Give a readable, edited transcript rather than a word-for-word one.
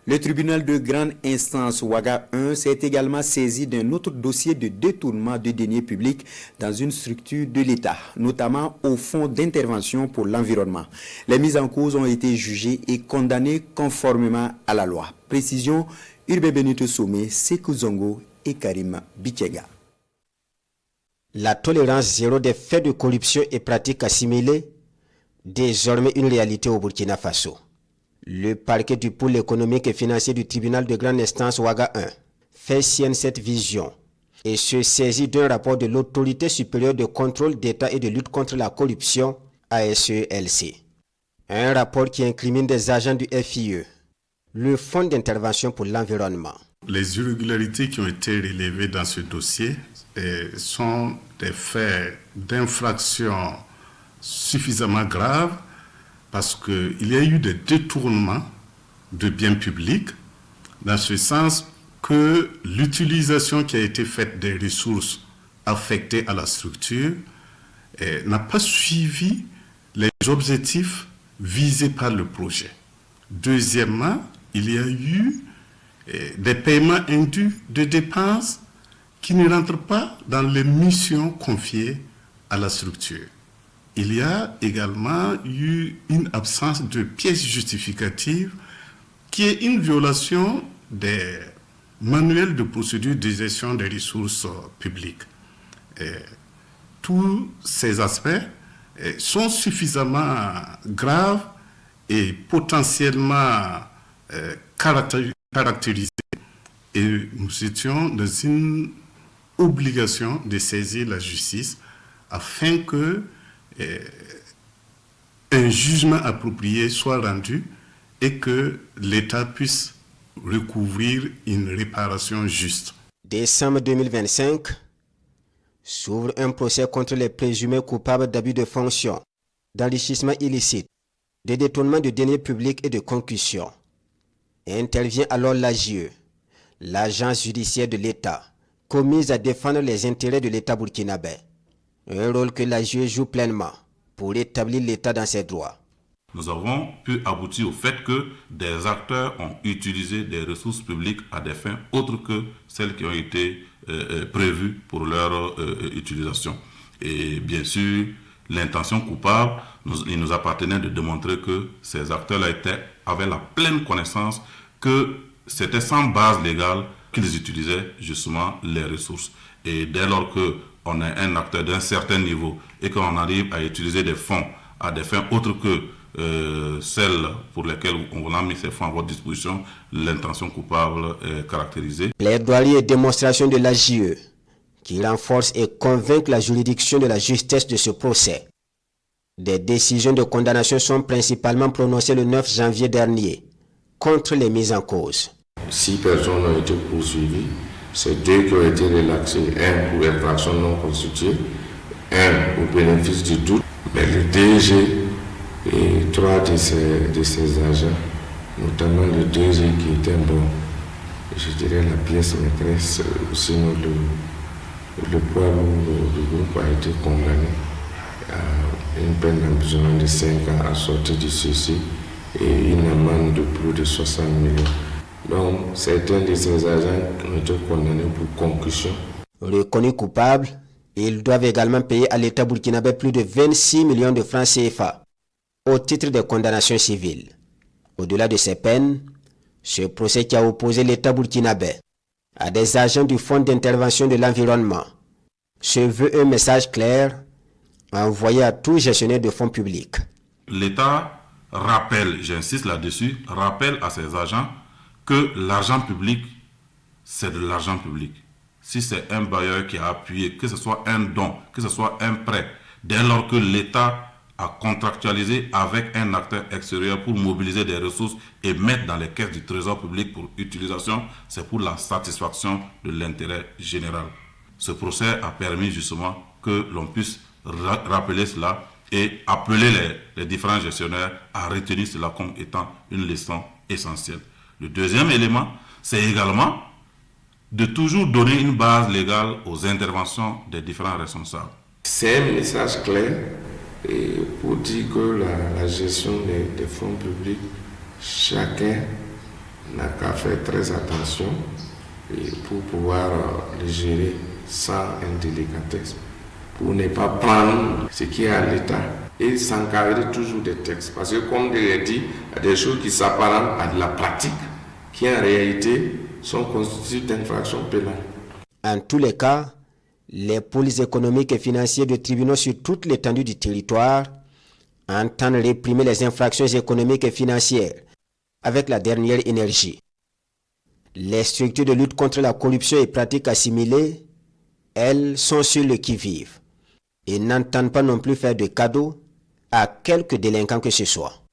Le tribunal de grande instance Ouaga 1 s'est également saisi d'un autre dossier de détournement de deniers publics dans une structure de l'État, notamment au Fonds d'intervention pour l'environnement. Les mises en cause ont été jugées et condamnées conformément à la loi. Précision, Urbain Benito Somé, Sekou Zongo et Karim Bichega. La tolérance zéro des faits de corruption et pratiques assimilées, désormais une réalité au Burkina Faso. Le parquet du pôle économique et financier du tribunal de grande instance Ouaga 1 fait sienne cette vision et se saisit d'un rapport de l'autorité supérieure de contrôle d'État et de lutte contre la corruption, ASELC. Un rapport qui incrimine des agents du FIE, le Fonds d'intervention pour l'environnement. Les irrégularités qui ont été relevées dans ce dossier sont des faits d'infraction suffisamment graves parce qu'il y a eu des détournements de biens publics, dans ce sens que l'utilisation qui a été faite des ressources affectées à la structure n'a pas suivi les objectifs visés par le projet. Deuxièmement, il y a eu des paiements indus de dépenses qui ne rentrent pas dans les missions confiées à la structure. Il y a également eu une absence de pièces justificatives qui est une violation des manuels de procédure de gestion des ressources publiques. Tous ces aspects sont suffisamment graves et potentiellement caractérisés. Et nous étions dans une obligation de saisir la justice afin que un jugement approprié soit rendu et que l'État puisse recouvrir une réparation juste. Décembre 2025, s'ouvre un procès contre les présumés coupables d'abus de fonction, d'enrichissement illicite, de détournement de deniers publics et de concussion. Intervient alors l'AGE, l'agence judiciaire de l'État, commise à défendre les intérêts de l'État burkinabé. Un rôle que l'AGE joue pleinement pour établir l'État dans ses droits. Nous avons pu aboutir au fait que des acteurs ont utilisé des ressources publiques à des fins autres que celles qui ont été prévues pour leur utilisation. Et bien sûr, l'intention coupable, il nous appartenait de démontrer que ces acteurs-là avaient la pleine connaissance que c'était sans base légale qu'ils utilisaient justement les ressources. Et dès lors qu'on est un acteur d'un certain niveau et qu'on arrive à utiliser des fonds à des fins autres que celles pour lesquelles on a mis ces fonds à votre disposition, l'intention coupable est caractérisée. Plaidoirie et démonstration de l'AGE qui renforce et convainc la juridiction de la justesse de ce procès. Des décisions de condamnation sont principalement prononcées le 9 janvier dernier contre les mises en cause. 6 personnes ont été poursuivies. C'est 2 qui ont été relaxés, 1 pour infraction non constituée, 1 au bénéfice du doute. Mais le DG et 3 de ses agents, notamment le DG qui était je dirais la pièce maîtresse, sinon le poids lourd du groupe a été condamné à une peine d'emprisonnement de 5 ans assortie de ceci et une amende de plus de 60 millions. Donc, certains de ces agents ont été condamnés pour concussion. Reconnus coupables, ils doivent également payer à l'État burkinabé plus de 26 millions de francs CFA au titre des condamnations civiles. Au-delà de ces peines, ce procès qui a opposé l'État burkinabé à des agents du Fonds d'intervention de l'environnement se veut un message clair envoyé à tout gestionnaire de fonds publics. L'État rappelle, j'insiste là-dessus, rappelle à ses agents que l'argent public, c'est de l'argent public. Si c'est un bailleur qui a appuyé, que ce soit un don, que ce soit un prêt, dès lors que l'État a contractualisé avec un acteur extérieur pour mobiliser des ressources et mettre dans les caisses du trésor public pour utilisation, c'est pour la satisfaction de l'intérêt général. Ce procès a permis justement que l'on puisse rappeler cela et appeler les différents gestionnaires à retenir cela comme étant une leçon essentielle. Le deuxième élément, c'est également de toujours donner une base légale aux interventions des différents responsables. C'est un message clair et pour dire que la gestion des fonds publics, chacun On n'a qu'à faire très attention pour pouvoir les gérer sans indélicatesse, pour ne pas prendre ce qui est à l'État et s'encadrer toujours des textes. Parce que comme je l'ai dit, il y a des choses qui s'apparentent à de la pratique, qui en réalité sont constituées d'infractions pénales. En tous les cas, les polices économiques et financières de tribunaux sur toute l'étendue du territoire entendent réprimer les infractions économiques et financières avec la dernière énergie. Les structures de lutte contre la corruption et pratiques assimilées, elles, sont sur le qui-vive et n'entendent pas non plus faire de cadeaux à quelque délinquant que ce soit.